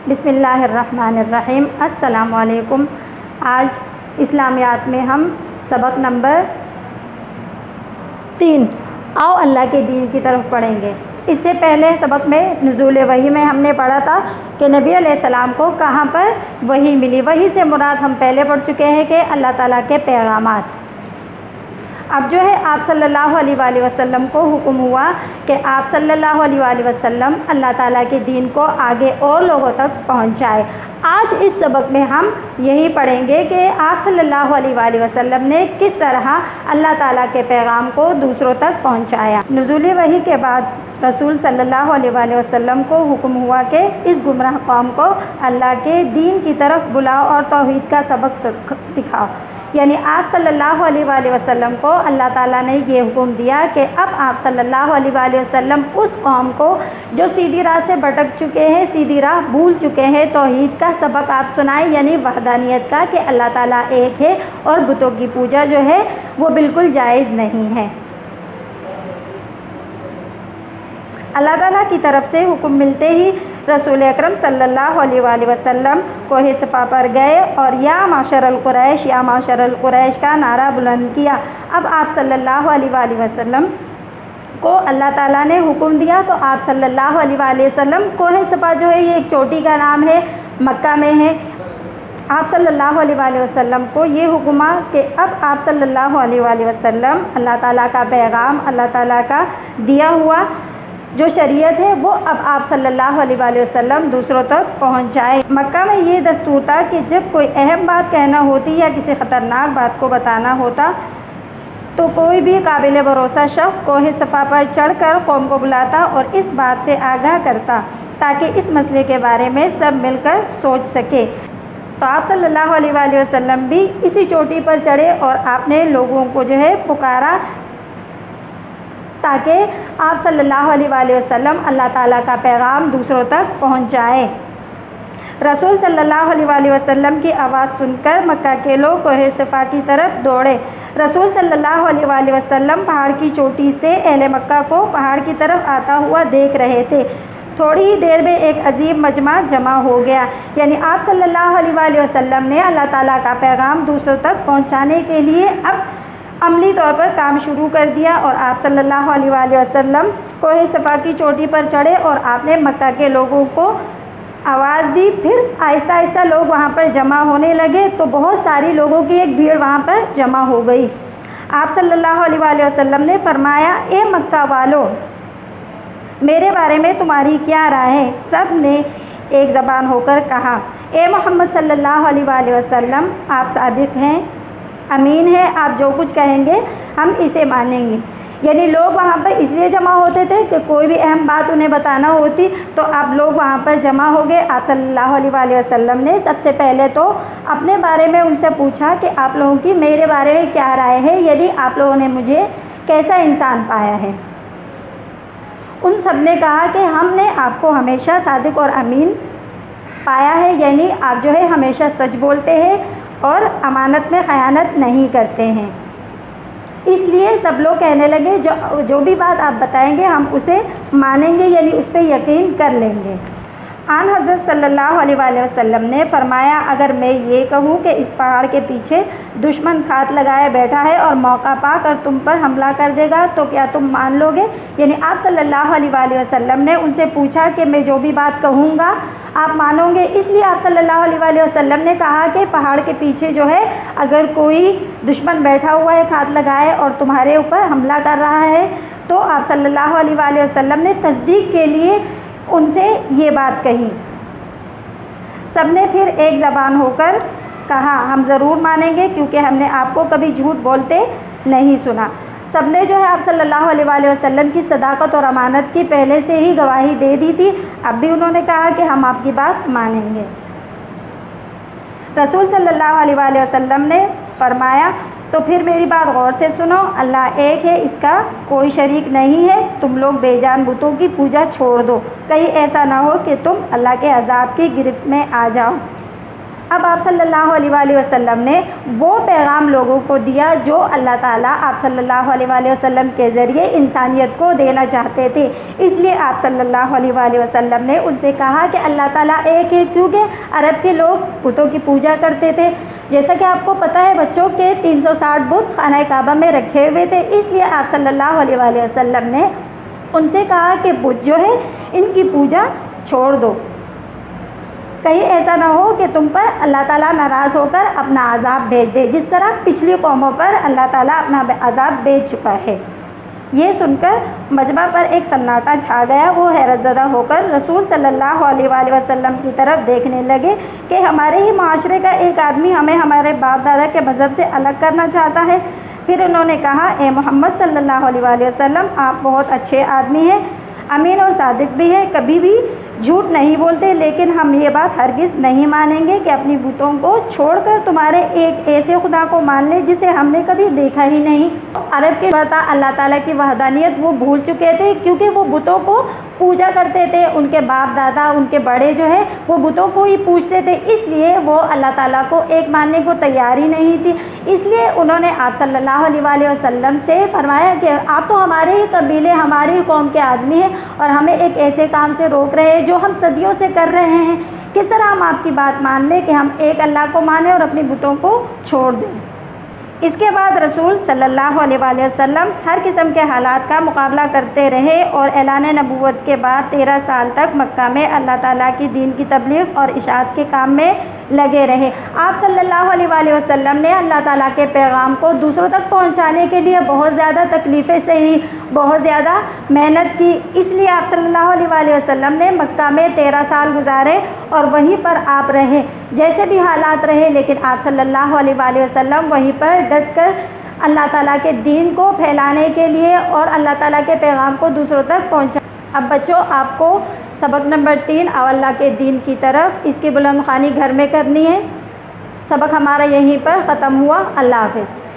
بسم اللہ الرحمن الرحیم۔ السلام علیکم۔ آج اسلامیات میں ہم سبق نمبر 3 آؤ اللہ کے دین کی طرف پڑھیں گے۔ اس سے پہلے سبق میں نزول وحی میں ہم نے پڑھا تھا کہ نبی علیہ السلام کو کہاں پر وحی ملی۔ وحی سے مراد ہم پہلے پڑھ چکے ہیں کہ اللہ تعالیٰ کے پیغامات۔ اب جو ہے آپ صلی اللہ علیہ وآلہ وسلم کو حکم ہوا کہ آپ صلی اللہ علیہ وآلہ وسلم اللہ تعالیٰ کے دین کو آگے اور لوگوں تک پہنچائے۔ آج اس سبق میں ہم یہی پڑھیں گے کہ آپ صلی اللہ علیہ وآلہ وسلم نے کس طرح اللہ تعالیٰ کے پیغام کو دوسروں تک پہنچایا۔ نزول وحی کے بعد رسول صلی اللہ علیہ وآلہ وسلم کو حکم ہوا کہ اس گمراہ قوم کو اللہ کے دین کی طرف بلاؤ اور توحید کا سبق سکھاؤ۔ یعنی آپ صلی اللہ علیہ وآلہ وسلم کو اللہ تعالیٰ نے یہ حکم دیا کہ اب آپ صلی اللہ علیہ وآلہ وسلم اس قوم کو جو سیدھی راہ سے بھٹک چکے ہیں، سیدھی راہ بھول چکے ہیں، توحید کا سبق آپ سنائیں، یعنی وحدانیت کا کہ اللہ تعالیٰ ایک ہے اور بتوں کی پوجا جو ہے وہ بالکل جائز نہیں ہے۔ اللہ تعالیٰ کی طرف سے حکم ملتے ہی رسول اکرم صلی اللہ علیہ وآلہ وسلم کوہ صفا پر گئے اور یا معشر القریش یا معشر القریش کا نعرہ بلند کیا۔ اب آپ صلی اللہ علیہ وآلہ وسلم کو اللہ تعالیٰ نے حکم دیا تو آپ صلی اللہ علیہ وآلہ وسلم کوہ صفا جو ہے یہ ایک چوٹی کا نام ہے، مکہ میں ہے۔ آپ صلی اللہ علیہ وآلہ وسلم کو یہ حکم کہ اب آپ صلی اللہ علیہ وآلہ وسلم اللہ تعالیٰ کا پیغام، اللہ تعالیٰ کا دیا ہوا جو شریعت ہے وہ اب آپ صلی اللہ علیہ وآلہ وسلم دوسروں تک پہنچائے۔ مکہ میں یہ دستور تھا کہ جب کوئی اہم بات کہنا ہوتی یا کسی خطرناک بات کو بتانا ہوتا تو کوئی بھی قابل بھروسہ شخص کوہ صفا پر چڑھ کر قوم کو بلاتا اور اس بات سے آگاہ کرتا تاکہ اس مسئلے کے بارے میں سب مل کر سوچ سکے۔ تو آپ صلی اللہ علیہ وآلہ وسلم بھی اسی چوٹی پر چڑھے اور آپ نے لوگوں کو جو ہے پکارا تاکہ آپ صلی اللہ علیہ وآلہ وسلم اللہ تعالیٰ کا پیغام دوسروں تک پہنچائے۔ رسول صلی اللہ علیہ وآلہ وسلم کی آواز سن کر مکہ کے لوگ کوہ صفا کی طرف دوڑے۔ رسول صلی اللہ علیہ وآلہ وسلم پہاڑ کی چوٹی سے اہل مکہ کو پہاڑ کی طرف آتا ہوا دیکھ رہے تھے۔ تھوڑی ہی دیر میں ایک عظیم مجمع جمع ہو گیا، یعنی آپ صلی اللہ علیہ وآلہ وسلم نے اللہ تعالیٰ کا پیغام دوسروں تک پہنچانے کے لیے اب عملی طور پر کام شروع کر دیا اور آپ صلی اللہ علیہ وآلہ وسلم کوہ صفا کی چوٹی پر چڑھے اور آپ نے مکہ کے لوگوں کو آواز دی۔ پھر آہستہ آہستہ لوگ وہاں پر جمع ہونے لگے تو بہت ساری لوگوں کی ایک بھیڑ وہاں پر جمع ہو گئی۔ آپ صلی اللہ علیہ وآلہ وسلم نے فرمایا، اے مکہ والو، میرے بارے میں تمہاری کیا رائے ہے؟ سب نے ایک زبان ہو کر کہا، اے محمد صلی اللہ علیہ وآلہ وسلم، آپ صادق ہیں، امین ہے، آپ جو کچھ کہیں گے ہم اسے مانیں گے۔ یعنی لوگ وہاں پر اس لیے جمع ہوتے تھے کہ کوئی بھی اہم بات انہیں بتانا ہوتی تو اب لوگ وہاں پر جمع ہو گئے۔ آپ صلی اللہ علیہ وآلہ وسلم نے سب سے پہلے تو اپنے بارے میں ان سے پوچھا کہ آپ لوگوں کی میرے بارے میں کیا رائے ہے، یعنی آپ لوگوں نے مجھے کیسا انسان پایا ہے۔ ان سب نے کہا کہ ہم نے آپ کو ہمیشہ صادق اور امین پایا ہے، یعنی آپ جو ہے ہمیشہ سچ بولتے ہیں اور امانت میں خیانت نہیں کرتے ہیں۔ اس لیے سب لوگ کہنے لگے جو بھی بات آپ بتائیں گے ہم اسے مانیں گے، یعنی اس پہ یقین کر لیں گے۔ آن حضرت صلی اللہ علیہ وآلہ وسلم نے فرمایا، اگر میں یہ کہوں کہ اس پہاڑ کے پیچھے دشمن کھات لگائے بیٹھا ہے اور موقع پا کر تم پر حملہ کر دے گا تو کیا تم مان لو گے؟ یعنی آپ صلی اللہ علیہ وآلہ وسلم نے ان سے پوچھا کہ میں جو بھی بات کہوں گا آپ مانو گے؟ اس لیے آپ صلی اللہ علیہ وآلہ وسلم نے کہا کہ پہاڑ کے پیچھے جو ہے اگر کوئی دشمن بیٹھا ہوا ہے کھات لگائے اور تمہارے اوپر حملہ کر رہا ہے تو آپ صلی اللہ علیہ وآلہ وسلم نے تصدیق کے لیے ان سے یہ بات کہی۔ سب نے پھر ایک زبان ہو کر کہا، ہم ضرور مانیں گے کیونکہ ہم نے آپ کو کبھی جھوٹ بولتے نہیں سنا۔ سب نے جو ہے آپ صلی اللہ علیہ وآلہ وسلم کی صداقت اور امانت کی پہلے سے ہی گواہی دے دی تھی، اب بھی انہوں نے کہا کہ ہم آپ کی بات مانیں گے۔ رسول صلی اللہ علیہ وآلہ وسلم نے فرمایا، تو پھر میری بات غور سے سنو، اللہ ایک ہے، اس کا کوئی شریک نہیں ہے، تم لوگ بے جان بتوں کی پوجا چھوڑ دو، کہیں ایسا نہ ہو کہ تم اللہ کے عذاب کی گرفت میں آ جاؤ۔ اب آپ صلی اللہ علیہ وآلہ وسلم نے وہ پیغام لوگوں کو دیا جو اللہ تعالیٰ آپ صلی اللہ علیہ وآلہ وسلم کے ذریعے انسانیت کو دینا چاہتے تھے۔ اس لیے آپ صلی اللہ علیہ وآلہ وسلم نے ان سے کہا کہ اللہ تعالیٰ ایک ہے، کیونکہ عرب کے لوگ بتوں کی پوجا کرتے تھے۔ جیسا کہ آپ کو پتہ ہے بچوں کے 360 بت خانہ کعبہ میں رکھے ہوئے تھے، اس لیے آپ صلی اللہ علیہ وآلہ وسلم نے ان سے کہا کہ بت جو ہے ان کی پوجا چھوڑ دو، کہیں ایسا نہ ہو کہ تم پر اللہ تعالیٰ ناراض ہو کر اپنا عذاب بھیج دے، جس طرح پچھلی قوموں پر اللہ تعالیٰ اپنا عذاب بھیج چکا ہے۔ یہ سن کر مجمع پر ایک سناٹا چھا گیا۔ وہ حیرت زدہ ہو کر رسول صلی اللہ علیہ وآلہ وسلم کی طرف دیکھنے لگے کہ ہمارے ہی معاشرے کا ایک آدمی ہمیں ہمارے باپ دادا کے مذہب سے الگ کرنا چاہتا ہے۔ پھر انہوں نے کہا، اے محمد صلی اللہ علیہ وآلہ وسلم، آپ بہت اچھے آدمی ہیں، امین اور صادق بھی ہیں، کبھی بھی جھوٹ نہیں بولتے، لیکن ہم یہ بات ہرگز نہیں مانیں گے کہ اپنی بتوں کو چھوڑ کر تمہارے ایک ایسے خدا کو مان لے جسے ہم نے کبھی دیکھا ہی نہیں۔ عرب کے بتا اللہ تعالیٰ کی وحدانیت وہ بھول چکے تھے، کیونکہ وہ بتوں کو پوجا کرتے تھے، ان کے باپ دادا ان کے بڑے جو ہے وہ بتوں کو ہی پوجتے تھے، اس لیے وہ اللہ تعالیٰ کو ایک ماننے کو تیار ہی نہیں تھی۔ اس لیے انہوں نے آپ صلی اللہ علیہ وآلہ وسلم سے فرمایا کہ آپ تو ہمارے ہی قبیلے ہماری ہی قوم کے آدمی ہیں اور ہمیں ایک ایسے کام سے روک رہے ہیں جو ہم صدیوں سے کر رہے ہیں، کس طرح ہم آپ کی بات مان لیں کہ ہم ایک اللہ کو مانیں اور اپنی بتوں کو چھوڑ دیں۔ اس کے بعد رسول صلی اللہ علیہ وآلہ وسلم ہر قسم کے حالات کا مقابلہ کرتے رہے اور اعلان نبوت کے بعد 13 سال تک مکہ میں اللہ تعالیٰ کی دین کی تبلیغ اور اشاعت کے کام میں لگے رہے۔ آپ صلی اللہ علیہ وآلہ وسلم نے اللہ تعالیٰ کے پیغام کو دوسروں تک پہنچانے کے لیے بہت زیادہ تکلیفیں سہی، بہت زیادہ محنت کی، اس لیے آپ صلی اللہ علیہ وآلہ وسلم نے مکہ میں 13 سال گزارے اور وہیں پر آپ رہے، جیسے بھی حالات رہے، لیکن آپ صلی اللہ علیہ وآلہ وسلم وہیں پر ڈٹ کر اللہ تعالیٰ کے دین کو پھیلانے کے لیے اور اللہ تعالیٰ کے پیغام کو دوسروں تک پہنچا۔ اب بچوں، آپ کو سبق نمبر 3 او اللہ کے دین کی طرف، اس کی بلند خوانی گھر میں کرنی ہے۔ سبق ہمارا یہیں پر ختم ہوا۔ اللہ حافظ۔